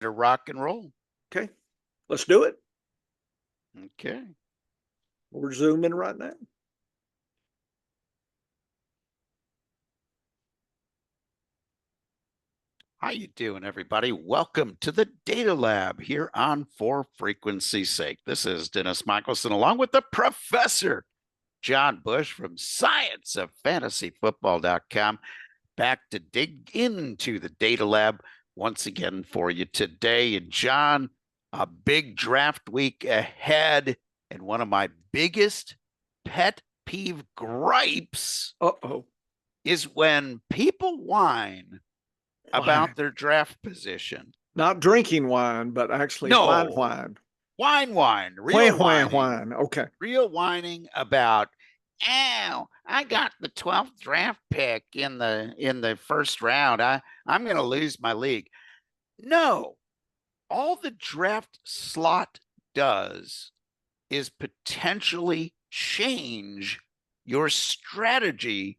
to rock and roll. Okay, let's do it. Okay. We're zooming right now. How you doing, everybody? Welcome to the Data Lab here on For Frequency's Sake. This is Dennis Michelson, along with the professor, John Bush from scienceoffantasyfootball.com, back to dig into the Data Lab once again for you today. And John, a big draft week ahead, and one of my biggest pet peeve gripes is when people whine about their draft position. Not drinking wine, but actually No, wine. Real whining. Wine. Okay. Real whining about, oh, I got the 12th draft pick in the first round. I'm going to lose my league. No, all the draft slot does is potentially change your strategy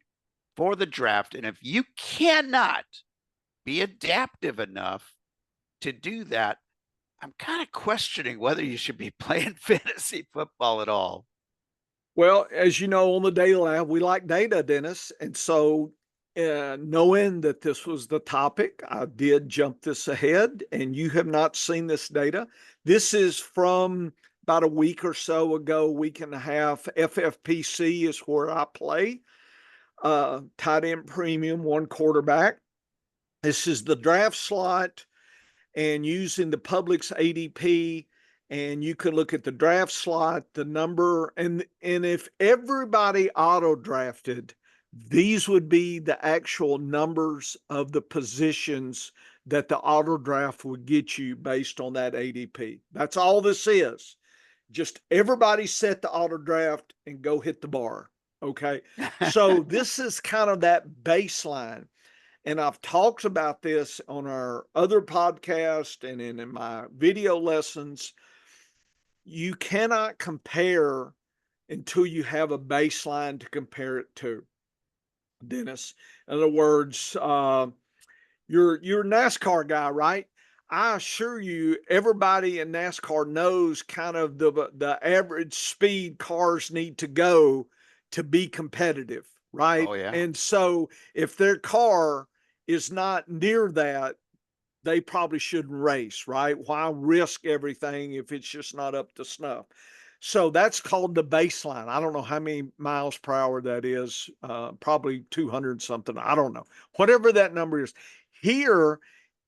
for the draft. And if you cannot be adaptive enough to do that, I'm kind of questioning whether you should be playing fantasy football at all. Well, as you know, on the Data Lab, we like data, Dennis. And so, knowing that this was the topic, I did jump this ahead, and you have not seen this data. This is from about a week or so ago, week and a half. FFPC is where I play. Tight end premium, one quarterback. This is the draft slot, and using the Publix ADP, and you can look at the draft slot, the number, and if everybody auto drafted, these would be the actual numbers of the positions that the auto draft would get you based on that ADP. That's all this is. Just everybody set the auto draft and go hit the bar. Okay. So this is kind of that baseline. And I've talked about this on our other podcast and in my video lessons. You cannot compare until you have a baseline to compare it to, Dennis. In other words, you're a NASCAR guy, right? I assure you, everybody in NASCAR knows kind of the average speed cars need to go to be competitive, right? Oh, yeah. And so if their car is not near that, they probably shouldn't race, right? Why risk everything if it's just not up to snuff? So that's called the baseline. I don't know how many miles per hour that is, probably 200 something. I don't know. Whatever that number is. Here,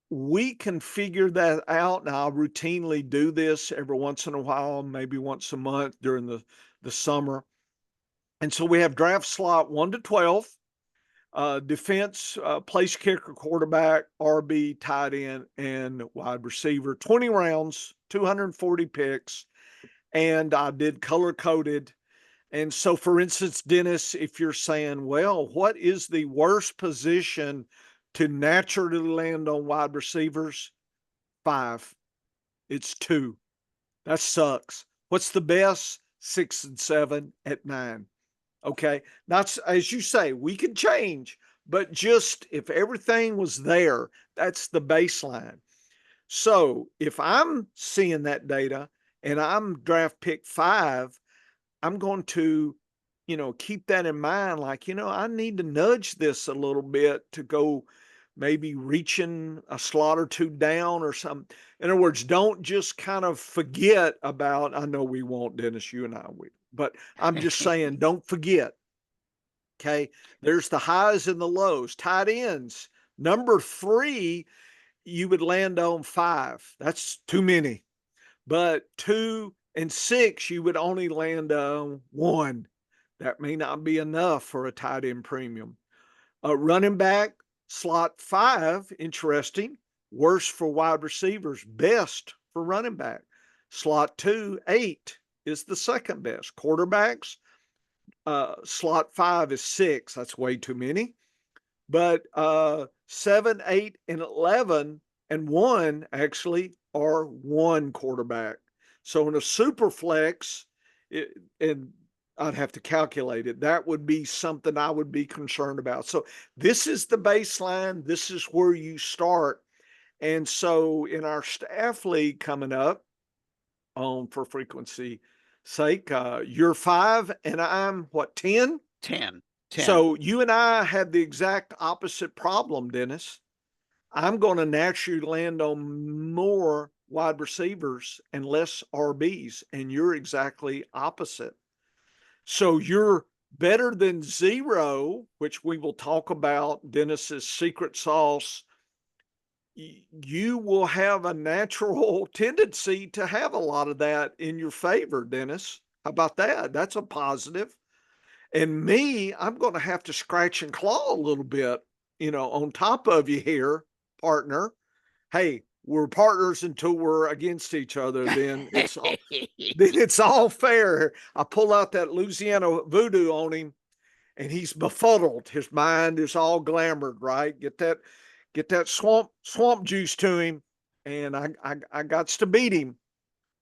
we can figure that out. Now, I routinely do this every once in a while, maybe once a month during the summer. And so we have draft slot 1 to 12. Defense, place kicker, quarterback, RB, tight end, and wide receiver. 20 rounds, 240 picks, and I did color coded. And so, for instance, Dennis, if you're saying, well, what is the worst position to naturally land on wide receivers? 5. It's 2. That sucks. What's the best? 6 and 7 at 9. Okay. That's, as you say, we could change, but just if everything was there, that's the baseline. So if I'm seeing that data and I'm draft pick 5, I'm going to, keep that in mind. Like, I need to nudge this a little bit to go maybe reaching a slot or two down or something. In other words, don't just kind of forget about, I know we won't, Dennis, you and I will, but I'm just saying, don't forget. Okay. There's the highs and the lows. Tight ends. Number 3, you would land on 5. That's too many. But 2 and 6, you would only land on 1. That may not be enough for a tight end premium. Running back, slot 5, interesting. Worst for wide receivers, best for running back. Slot 2, 8 is the second best. Quarterbacks, slot 5 is 6. That's way too many. But 7, 8, and 11 and 1 actually are 1 quarterback. So in a super flex, and I'd have to calculate it, that would be something I would be concerned about. So this is the baseline. This is where you start. And so in our staff league coming up on for frequency sake, you're 5 and I'm what, 10? 10. So you and I have the exact opposite problem, Dennis. I'm going to naturally land on more wide receivers and less RBs, and you're exactly opposite. So you're better than 0, which we will talk about Dennis's secret sauce. You will have a natural tendency to have a lot of that in your favor, Dennis. How about that? That's a positive. And me, I'm going to have to scratch and claw a little bit, on top of you here, partner. Hey, we're partners until we're against each other. Then it's all fair. I pull out that Louisiana voodoo on him, and he's befuddled. His mind is all glamored, right? Get that swamp juice to him, and I got to beat him.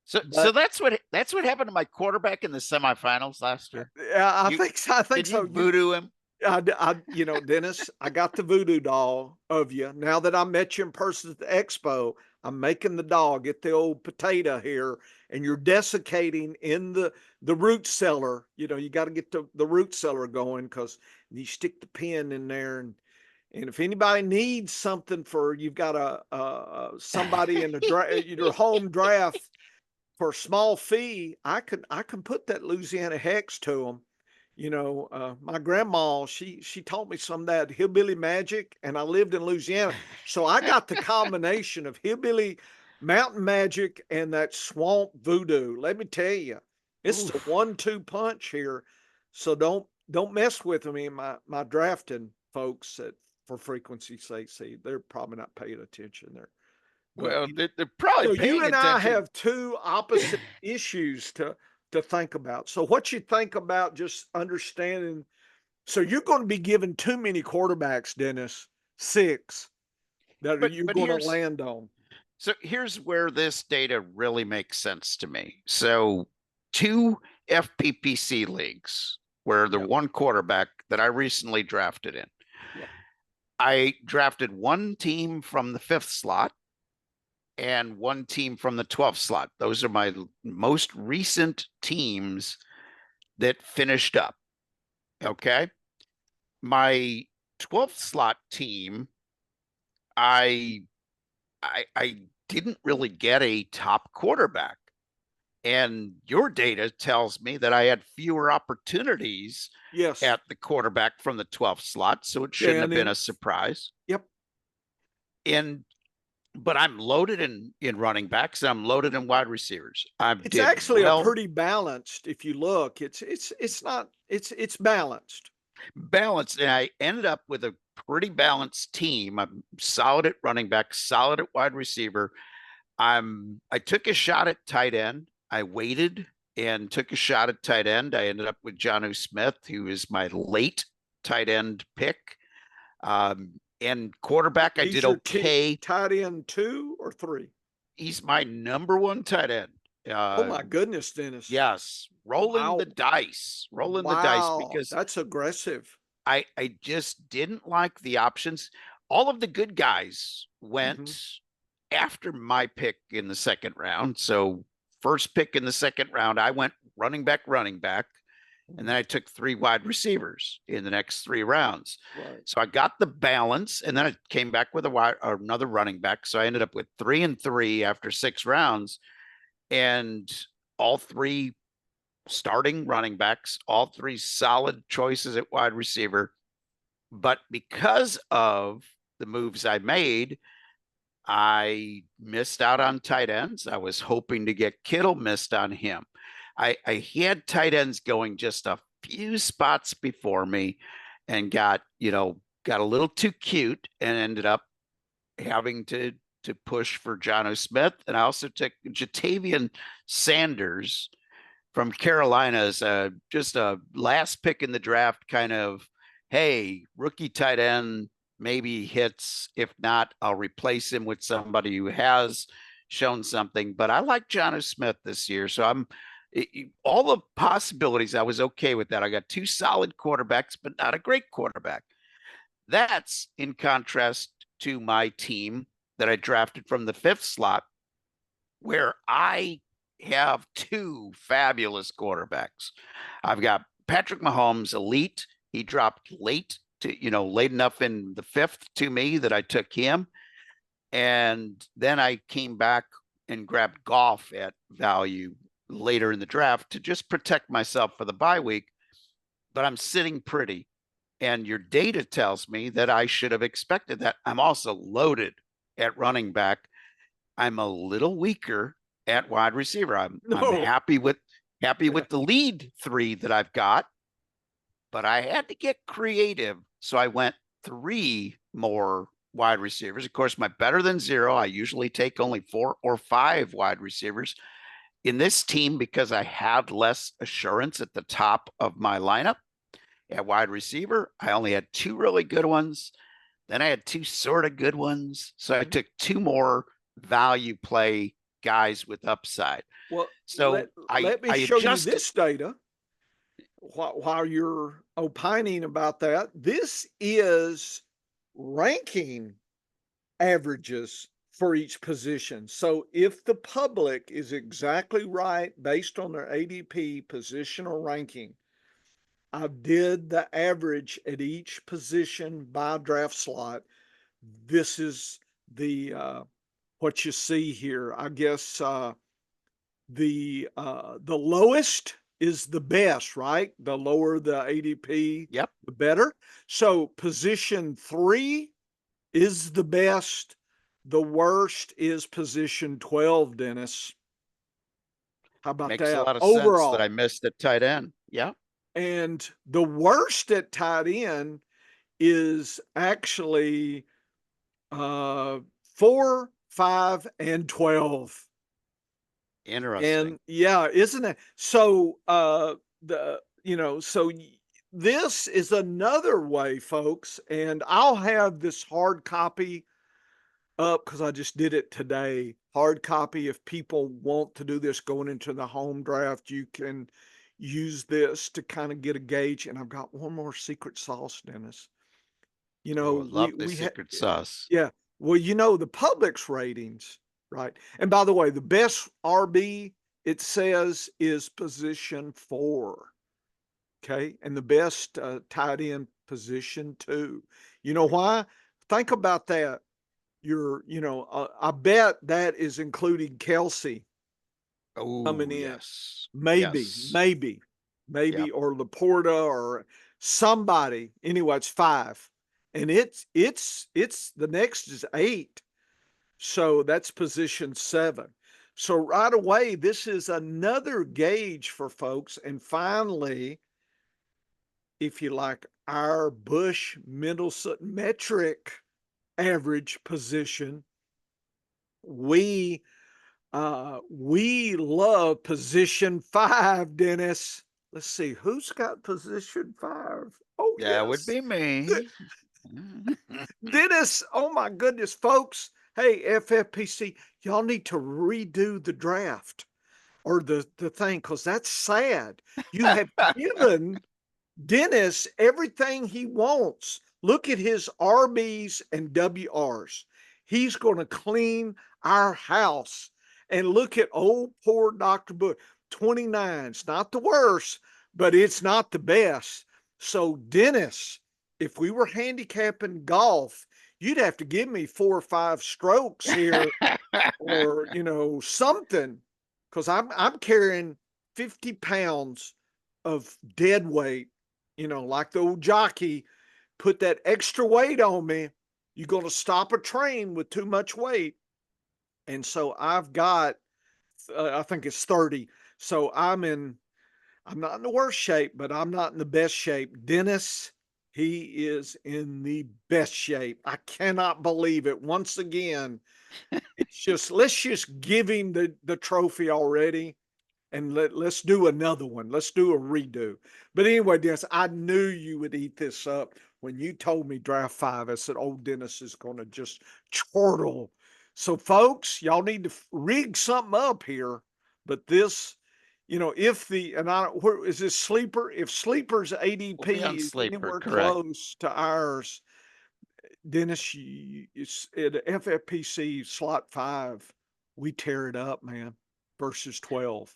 So that's what happened to my quarterback in the semifinals last year. Yeah, I think so. Did you voodoo him? Dennis, I got the voodoo doll of you. Now that I met you in person at the expo, I'm making the doll. Get the old potato here, and you're desiccating in the root cellar. You got to get the root cellar going, because you stick the pin in there, and if anybody needs something you've got somebody in your home draft for a small fee, I can put that Louisiana hex to them. My grandma, she taught me some of that hillbilly magic, and I lived in Louisiana. So I got the combination of hillbilly mountain magic and that swamp voodoo. Let me tell you, it's a 1-2 punch here. So don't mess with me, my drafting folks for frequency's sake. See, they're probably not paying attention there. Well, they're probably So paying you and attention. I have two opposite issues to think about. So what you think about just understanding? So you're going to be given too many quarterbacks, Dennis. 6 that you're going to land on. So here's where this data really makes sense to me. So 2 FPPC leagues where the one quarterback that I recently drafted in. Yep. I drafted one team from the 5th slot and one team from the 12th slot. Those are my most recent teams that finished up. Okay. My 12th slot team, I didn't really get a top quarterback. And your data tells me that I had fewer opportunities at the quarterback from the 12th slot. So it shouldn't have been a surprise. Yep. But I'm loaded in running backs, and I'm loaded in wide receivers. It's actually a pretty balanced. If you look, it's balanced. Balanced, and I ended up with a pretty balanced team. I'm solid at running back, solid at wide receiver. I took a shot at tight end. I waited and took a shot at tight end. I ended up with Jonnu Smith, who is my late tight end pick. And quarterback, I did okay. Tight end 2 or 3? He's my number 1 tight end. Oh my goodness, Dennis. Yes. Rolling the dice because that's aggressive. I just didn't like the options. All of the good guys went after my pick in the 2nd round. So first pick in the 2nd round, I went running back. And then I took 3 wide receivers in the next 3 rounds. Right. So I got the balance, and then I came back with another running back. So I ended up with 3 and 3 after 6 rounds, and all 3 starting running backs, all 3 solid choices at wide receiver. But because of the moves I made, I missed out on tight ends. I was hoping to get Kittle, missed on him. I had tight ends going just a few spots before me, and got a little too cute and ended up having to push for Jonnu Smith. And I also took Jatavian Sanders from Carolina as just a last pick in the draft, kind of, hey, rookie tight end, maybe hits. If not, I'll replace him with somebody who has shown something. But I like Jonnu Smith this year, so all the possibilities, I was okay with that. I got 2 solid quarterbacks, but not a great quarterback. That's in contrast to my team that I drafted from the 5th slot, where I have 2 fabulous quarterbacks. I've got Patrick Mahomes, elite. He dropped late late enough in the 5th to me that I took him. And then I came back and grabbed Goff at value later in the draft to just protect myself for the bye week. But I'm sitting pretty. And your data tells me that I should have expected that. I'm also loaded at running back. I'm a little weaker at wide receiver. I'm happy with the lead 3 that I've got, but I had to get creative. So I went 3 more wide receivers. Of course, my better than 0, I usually take only 4 or 5 wide receivers. In this team, because I had less assurance at the top of my lineup at wide receiver, I only had 2 really good ones. Then I had 2 sort of good ones. So I took 2 more value play guys with upside. Well, so let me I show you adjusted. this data while you're opining about that. This is ranking averages for each position. So if the public is exactly right based on their ADP positional ranking, I did the average at each position by draft slot. This is the what you see here. I guess the lowest is the best, right? The lower the ADP, Yep. the better. So position 3 is the best. The worst is position 12, Dennis. How about Makes a that? lot of sense that Overall. I missed at tight end. Yeah. And the worst at tight end is actually 4, 5, and 12. Interesting. And yeah, isn't it? So this is another way, folks, and I'll have this hard copy up because I just did it today. Hard copy. If people want to do this going into the home draft, you can use this to kind of get a gauge. And I've got one more secret sauce, Dennis. You Oh, know, I love the secret sauce. yeah. Well, you know, the public's ratings, right? And by the way, the best RB it says is position 4. Okay. And the best tight end position 2. You know why? Think about that. I bet that is including Kelsey coming Oh, in. yes. Maybe, Yes. maybe, Yep. or Laporta or somebody. Anyway, it's 5. And it's the next is 8. So that's position 7. So right away, this is another gauge for folks. And finally, if you like, our Bush Mendelssohn metric average position, we love position 5, Dennis. Let's see who's got position 5. Oh That would yes, be me. Dennis. Oh my goodness, folks. Hey, FFPC, y'all need to redo the draft or the thing because that's sad. You have given Dennis everything he wants. Look at his RBs and WRs. He's going to clean our house. And look at old poor Dr. Bush. 29. It's not the worst, but it's not the best. So, Dennis, if we were handicapping golf, you'd have to give me 4 or 5 strokes here or, something. Because I'm carrying 50 pounds of dead weight, like the old jockey, put that extra weight on me. You're going to stop a train with too much weight. And so I've got, I think it's 30. So I'm not in the worst shape, but I'm not in the best shape. Dennis, he is in the best shape. I cannot believe it. Once again, it's just, let's just give him the trophy already. And let's do another one. Let's do a redo. But anyway, Dennis, I knew you would eat this up. When you told me draft 5, I said, oh, Dennis is going to just chortle. So, folks, y'all need to rig something up here. But this, where is this sleeper? If sleeper's We'll be ADP on is sleeper, anywhere correct. close to ours, Dennis, it's at FFPC slot 5, we tear it up, man, versus 12.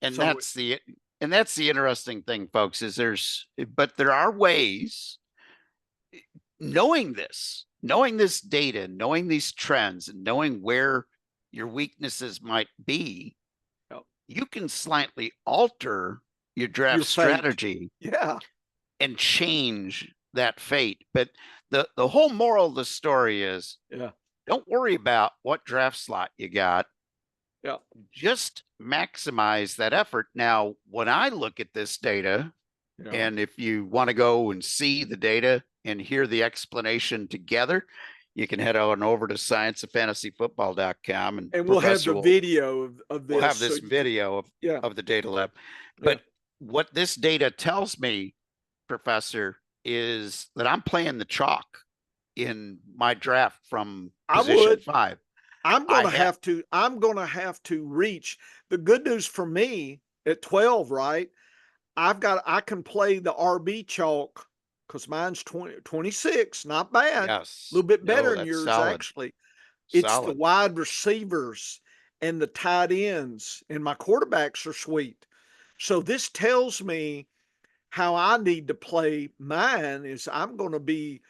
And So that's the interesting thing, folks, is but there are ways, knowing this data, knowing these trends, and knowing where your weaknesses might be, yep, you can slightly alter your draft your fate. strategy Yeah, and change that fate. But the whole moral of the story is, yeah, don't worry about what draft slot you got. yeah, Just maximize that effort. Now, when I look at this data, yeah. and if you want to go and see the data and hear the explanation together, you can head on over to scienceoffantasyfootball.com, and And we'll have Professor the video of will this, have so this you can, video yeah, of the data lab. yeah. But what this data tells me, Professor, is that I'm playing the chalk in my draft from I position would. 5. I'm I gonna have have to. I'm gonna have to reach. The good news for me at 12, right? I can play the RB chalk because mine's 26, not bad. A yes, little bit better no, than that's yours, solid, actually. It's the solid. wide receivers and the tight ends, and my quarterbacks are sweet. So this tells me how I need to play mine is I'm going to be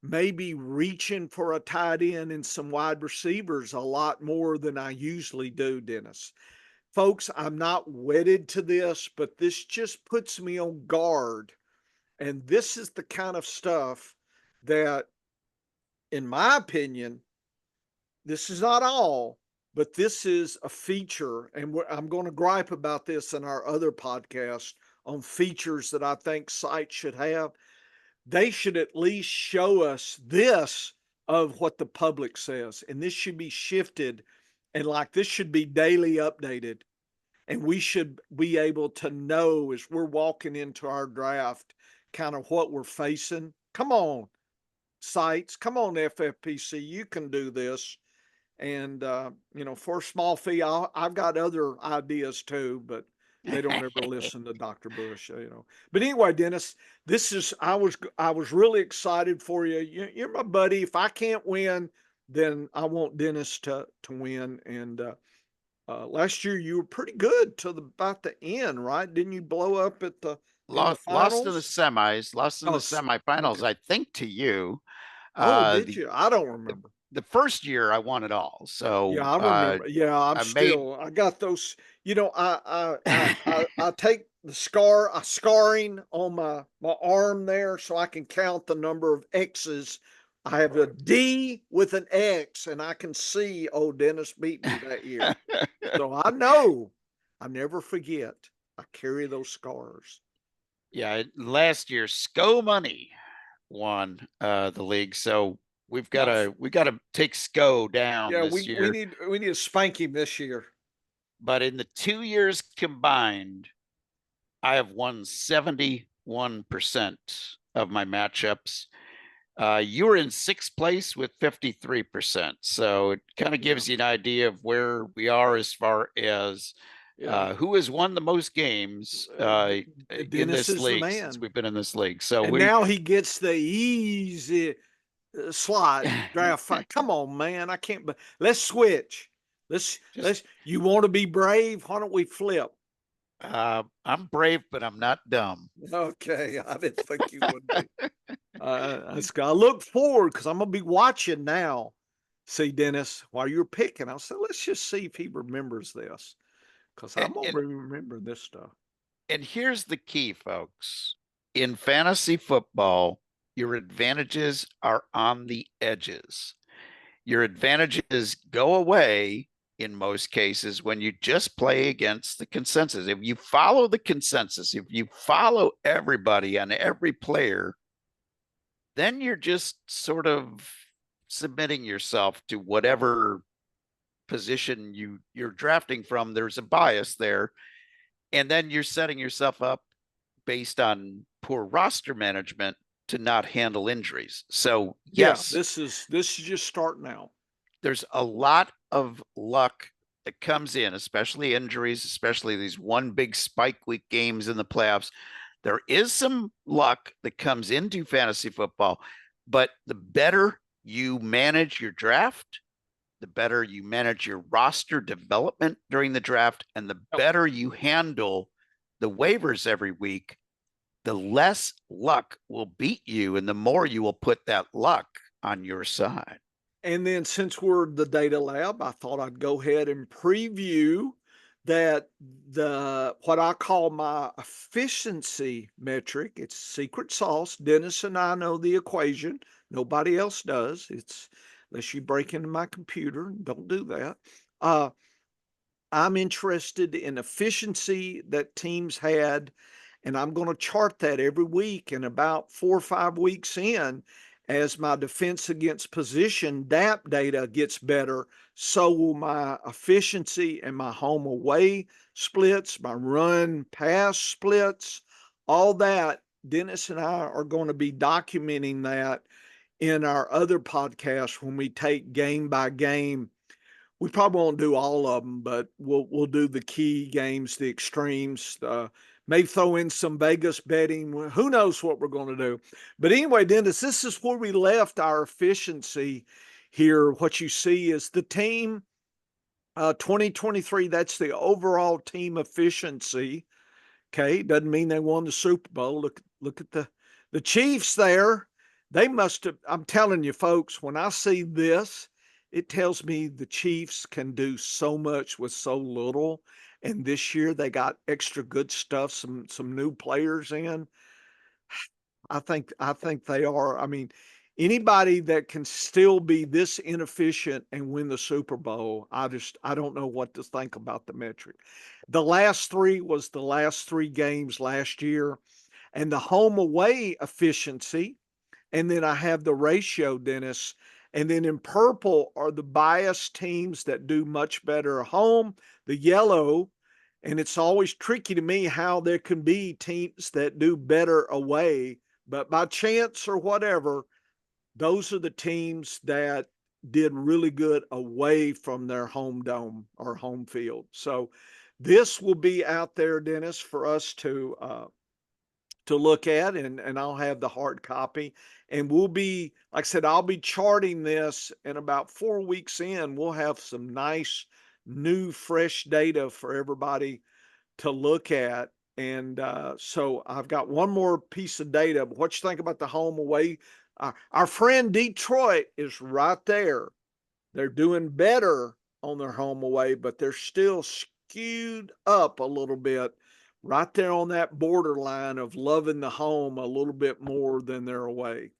maybe reaching for a tight end and some wide receivers a lot more than I usually do, Dennis. Folks, I'm not wedded to this, but this just puts me on guard. And this is the kind of stuff that, in my opinion, this is not all, but this is a feature. And I'm going to gripe about this in our other podcast on features that I think sites should have. They should at least show us this of what the public says. And this should be shifted. And like this should be daily updated. And we should be able to know as we're walking into our draft kind of what we're facing. Come on, sites. Come on, FFPC. You can do this. And, for a small fee, I've got other ideas too, but they don't ever listen to Dr. Bush. But anyway, Dennis, I was really excited for you. You're my buddy. If I can't win, then I want Dennis to win. And last year you were pretty good till about the end, right? Didn't you blow up in the Lost in the finals? semis, lost in Oh, the semifinals, okay. I think, to you. Oh, Uh, did the you? I don't the remember. the first year I won it all. Yeah, So I remember. Yeah, I made I got those, I take the scarring on my arm there so I can count the number of X's. I have a D with an X and I can see, oh, Dennis beat me that year. So I know I never forget. I carry those scars. yeah, last year SCO Money won the league. So My we gotta take SCO down Yeah, this we year. we need to spank him this year. But in the 2 years combined, I have won 71% of my matchups. You were in sixth place with 53%. So it kind of Yeah, gives you an idea of where we are as far as yeah. who has won the most games in Dennis this is the league since man. we've been in this league. So And we now he gets the easy slot draft fight. Come on, man. I can't, but let's switch. just You want to be brave? Why don't we flip? I'm brave, but I'm not dumb. Okay. I didn't think you would be. I look forward because I'm going to be watching now. See, Dennis, while you're picking, I'll say, let's just see if he remembers this because And, I'm going and to remember this stuff. and here's the key, folks. In fantasy football, your advantages are on the edges. Your advantages go away in most cases when you just play against the consensus. If you follow the consensus, if you follow everybody on every player, then you're just sort of submitting yourself to whatever position you're drafting from. There's a bias there, and then you're setting yourself up based on poor roster management to not handle injuries. So Yeah, yes, this is just starting out. there's a lot of luck that comes in, especially injuries, especially these one big spike week games in the playoffs. There is some luck that comes into fantasy football, but the better you manage your draft, the better you manage your roster development during the draft, and the better you handle the waivers every week, the less luck will beat you and the more you will put that luck on your side. And then since we're the data lab, I thought I'd go ahead and preview that the what I call my efficiency metric. It's secret sauce. Dennis and I know the equation. Nobody else does. It's unless you break into my computer. Don't do that. I'm interested in efficiency that teams had, and I'm going to chart that every week. And about 4 or 5 weeks in, as my defense against position DAP data gets better, so will my efficiency and my home away splits, my run pass splits, all that. Dennis and I are going to be documenting that in our other podcast when we take game by game. We probably won't do all of them, but we'll do the key games, the extremes. May throw in some Vegas betting. Who knows what we're going to do? But anyway, Dennis, this is where we left our efficiency here. What you see is the team 2023. That's the overall team efficiency. Okay, doesn't mean they won the Super Bowl. Look at the Chiefs there. They must have. I'm telling you, folks, when I see this, it tells me the Chiefs can do so much with so little. And this year they got extra good stuff, some new players in. I think they are. I mean, anybody that can still be this inefficient and win the Super Bowl, I don't know what to think about the metric. The last three was the last 3 games last year, and the home away efficiency. And then I have the ratio, Dennis. And then in purple are the biased teams that do much better at home. The yellow, and it's always tricky to me how there can be teams that do better away, but by chance or whatever, those are the teams that did really good away from their home dome or home field. So this will be out there, Dennis, for us to look at, and I'll have the hard copy. And we'll be, like I said, I'll be charting this, and about 4 weeks in, we'll have some nice new fresh data for everybody to look at. And so I've got one more piece of data. What you think about the home away? Our friend Detroit is right there. They're doing better on their home away, but they're still skewed up a little bit, right there on that borderline of loving the home a little bit more than their away.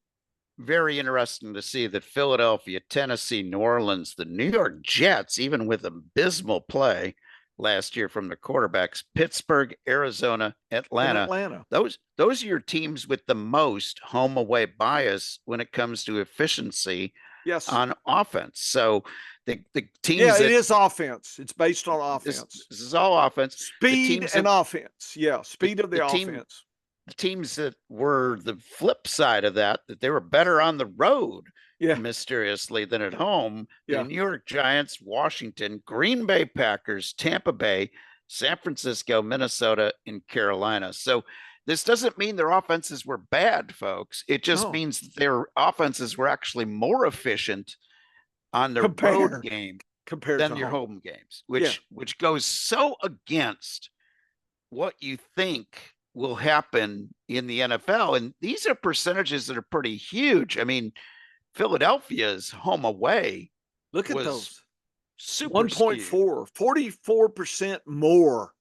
Very interesting to see that Philadelphia, Tennessee, New Orleans, the New York Jets, even with abysmal play last year from the quarterbacks, Pittsburgh, Arizona, In Atlanta. Atlanta. Those are your teams with the most home away bias when it comes to efficiency Yes. on offense. So the teams Yeah, that it is offense. It's based on offense. this is all offense. Speed and offense. Yeah, speed of the team offense. the teams that were the flip side of that they were better on the road, Yeah, mysteriously, than at home. yeah. The New York Giants, Washington, Green Bay Packers, Tampa Bay, San Francisco, Minnesota, and Carolina. So this doesn't mean their offenses were bad, folks. It just No, means that their offenses were actually more efficient on the road game compared than to your home. home games, Yeah. which goes so against what you think will happen in the NFL. And these are percentages that are pretty huge. I mean, Philadelphia's home away Look at was those. super skewed. 1.4, 44% more.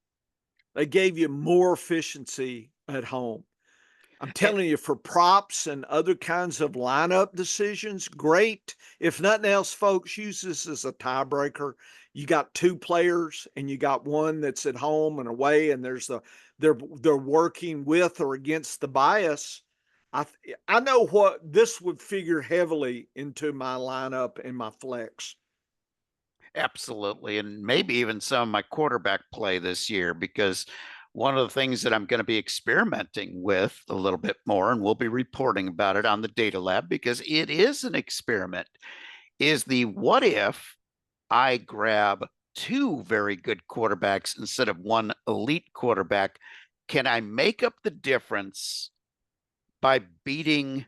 They gave you more efficiency at home. I'm telling you, for props and other kinds of lineup decisions, great. If nothing else, folks, use this as a tiebreaker. You got 2 players, and you got one that's at home and away, and they're working with or against the bias. I know what this would figure heavily into my lineup and my flex. Absolutely. And maybe even some of my quarterback play this year, because one of the things that I'm going to be experimenting with a little bit more, and we'll be reporting about it on the data lab because it is an experiment, is the what if I grab 2 very good quarterbacks instead of 1 elite quarterback? Can I make up the difference by beating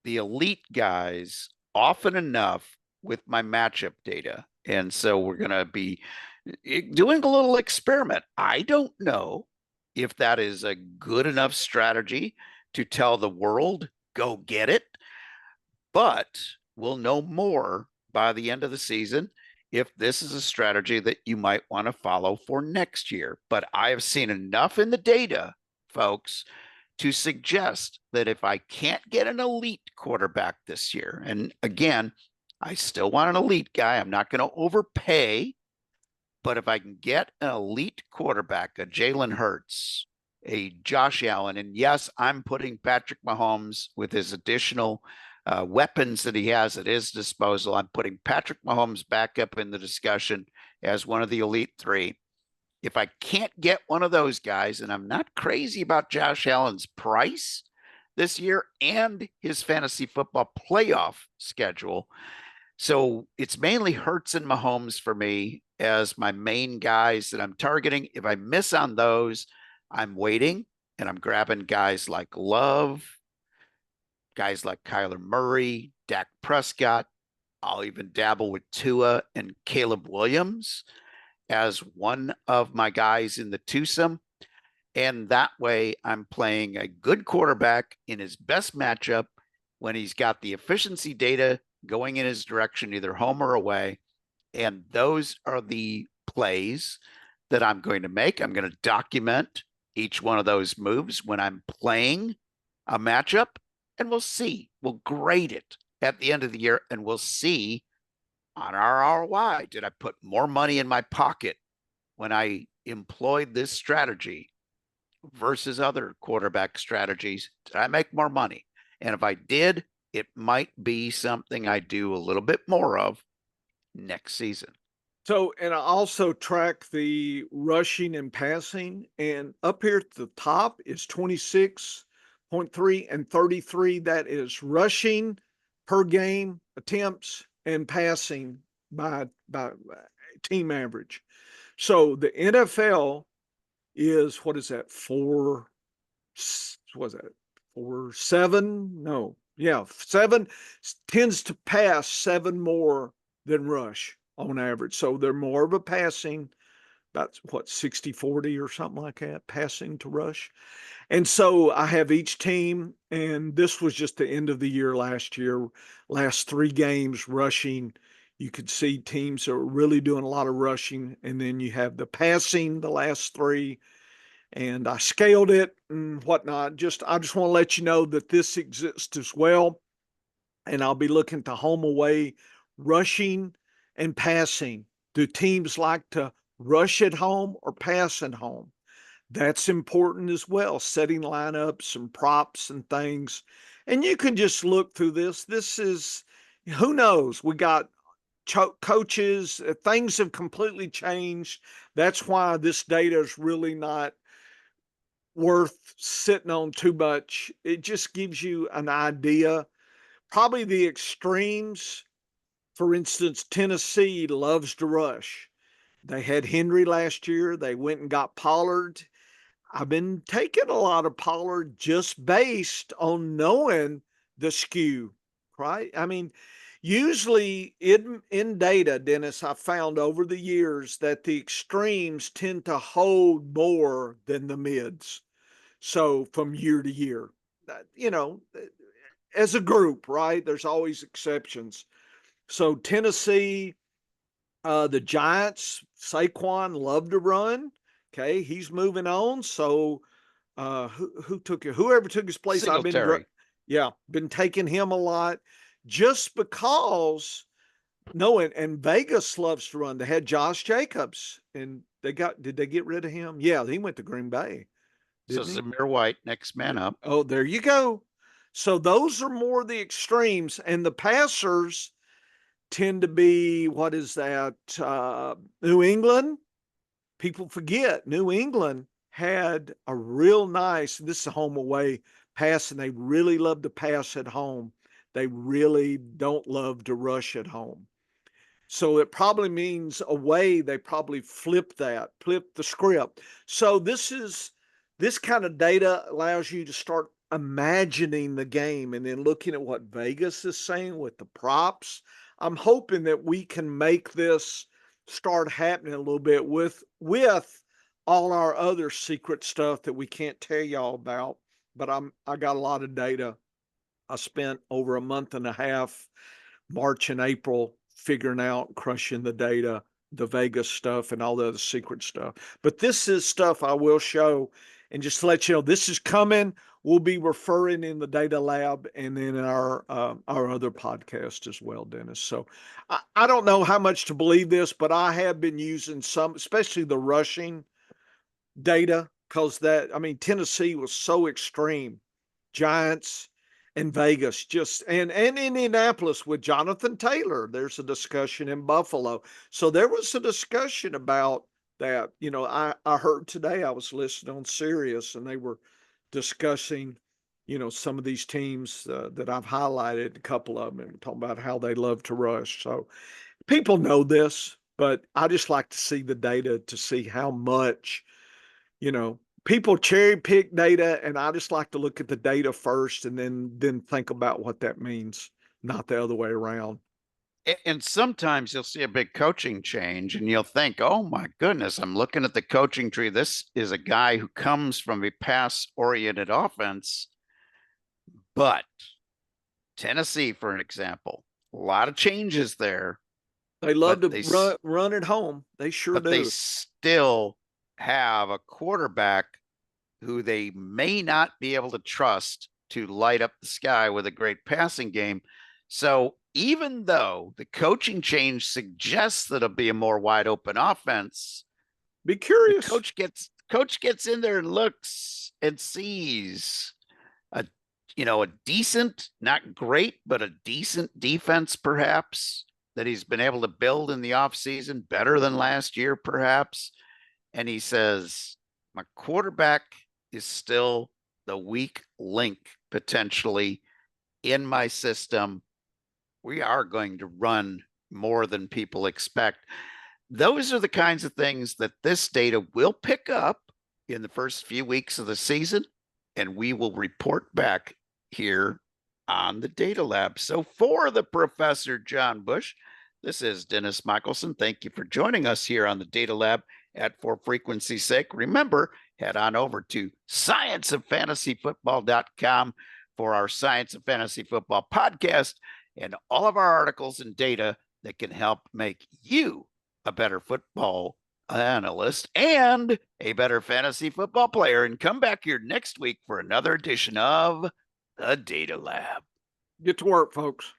the elite guys often enough with my matchup data. And so we're going to be doing a little experiment. I don't know if that is a good enough strategy to tell the world, go get it, but we'll know more by the end of the season if this is a strategy that you might want to follow for next year. But I have seen enough in the data, folks, to suggest that if I can't get an elite quarterback this year, and again, I still want an elite guy, I'm not going to overpay, but if I can get an elite quarterback, a Jalen Hurts, a Josh Allen, and yes, I'm putting Patrick Mahomes with his additional weapons that he has at his disposal. I'm putting Patrick Mahomes back up in the discussion as one of the elite three. If I can't get one of those guys, and I'm not crazy about Josh Allen's price this year and his fantasy football playoff schedule. So it's mainly Hurts and Mahomes for me as my main guys that I'm targeting. If I miss on those, I'm waiting and I'm grabbing guys like Love, guys like Kyler Murray, Dak Prescott. I'll even dabble with Tua and Caleb Williams as one of my guys in the twosome. And that way I'm playing a good quarterback in his best matchup when he's got the efficiency data going in his direction, either home or away. And those are the plays that I'm going to make. I'm going to document each one of those moves when I'm playing a matchup, and we'll see. We'll grade it at the end of the year, and we'll see on our ROI. Did I put more money in my pocket when I employed this strategy versus other quarterback strategies? Did I make more money? And if I did, it might be something I do a little bit more of next season. So, and I also track the rushing and passing, and up here at the top is 26.3 and 33. That is rushing per game attempts and passing by team average. So the NFL is, what is that, what is that, 4-7? No, yeah, 7 tends to pass 7 more than rush on average. So they're more of a passing, about what, 60-40 or something like that, passing to rush. And so I have each team, and this was just the end of the year last year, last 3 games rushing. You could see teams are really doing a lot of rushing, and then you have the passing the last 3, and I scaled it and whatnot. I just want to let you know that this exists as well, and I'll be looking to home away rushing and passing. Do teams like to rush at home or pass at home? That's important as well, setting lineups and props and things. And you can just look through this. This is, who knows? We got coaches, things have completely changed. That's why this data is really not worth sitting on too much. It just gives you an idea. Probably the extremes, for instance, Tennessee loves to rush. They had Henry last year. They went and got Pollard. I've been taking a lot of Pollard just based on knowing the skew, right? I mean, usually in data, Dennis, I found over the years that the extremes tend to hold more than the mids. So from year to year, you know, as a group, right? There's always exceptions. So Tennessee, the Giants, Saquon loved to run. Okay, he's moving on. So who took it? Whoever took his place, Singletary. been taking him a lot just because no, and Vegas loves to run. They had Josh Jacobs, and did they get rid of him? Yeah, he went to Green Bay, So didn't he? Zamir White, next man up. Oh, there you go. So those are more the extremes, and the passers tend to be, what is that? New England. People forget New England had a real nice, this is a home away pass, and they really love to pass at home. They really don't love to rush at home. So it probably means away, they probably flip the script. So this kind of data allows you to start imagining the game and then looking at what Vegas is saying with the props. I'm hoping that we can make this start happening a little bit with all our other secret stuff that we can't tell y'all about. But I got a lot of data. I spent over a month and a half, March and April, figuring out, crushing the data, the Vegas stuff, and all the other secret stuff. But this is stuff I will show, and just to let you know, this is coming. We'll be referring in the data lab and then in our other podcast as well, Dennis. So I don't know how much to believe this, but I have been using some, especially the rushing data, because that, I mean, Tennessee was so extreme. Giants and Vegas just and Indianapolis with Jonathan Taylor. There's a discussion in Buffalo. So there was a discussion about that. You know, I heard today, I was listening on Sirius and they were discussing, you know, some of these teams that I've highlighted, a couple of them, and talking about how they love to rush. So people know this, but I just like to see the data to see how much, you know, people cherry pick data, and I just like to look at the data first and then think about what that means, not the other way around. And sometimes you'll see a big coaching change and you'll think, oh my goodness, I'm looking at the coaching tree. This is a guy who comes from a pass oriented offense. But Tennessee, for an example, a lot of changes there. They love to run at home. They sure do. But they still have a quarterback who they may not be able to trust to light up the sky with a great passing game. So even though the coaching change suggests that it'll be a more wide open offense, be curious. Coach gets in there and looks and sees a decent, not great, but a decent defense perhaps that he's been able to build in the offseason, better than last year perhaps. And he says, my quarterback is still the weak link potentially in my system. We are going to run more than people expect. Those are the kinds of things that this data will pick up in the first few weeks of the season, and we will report back here on the Data Lab. So for the Professor John Bush, this is Dennis Michelson. Thank you for joining us here on the Data Lab at For Frequency's Sake. Remember, head on over to scienceoffantasyfootball.com for our Science of Fantasy Football podcast and all of our articles and data that can help make you a better football analyst and a better fantasy football player. And come back here next week for another edition of the Data Lab. Get to work, folks.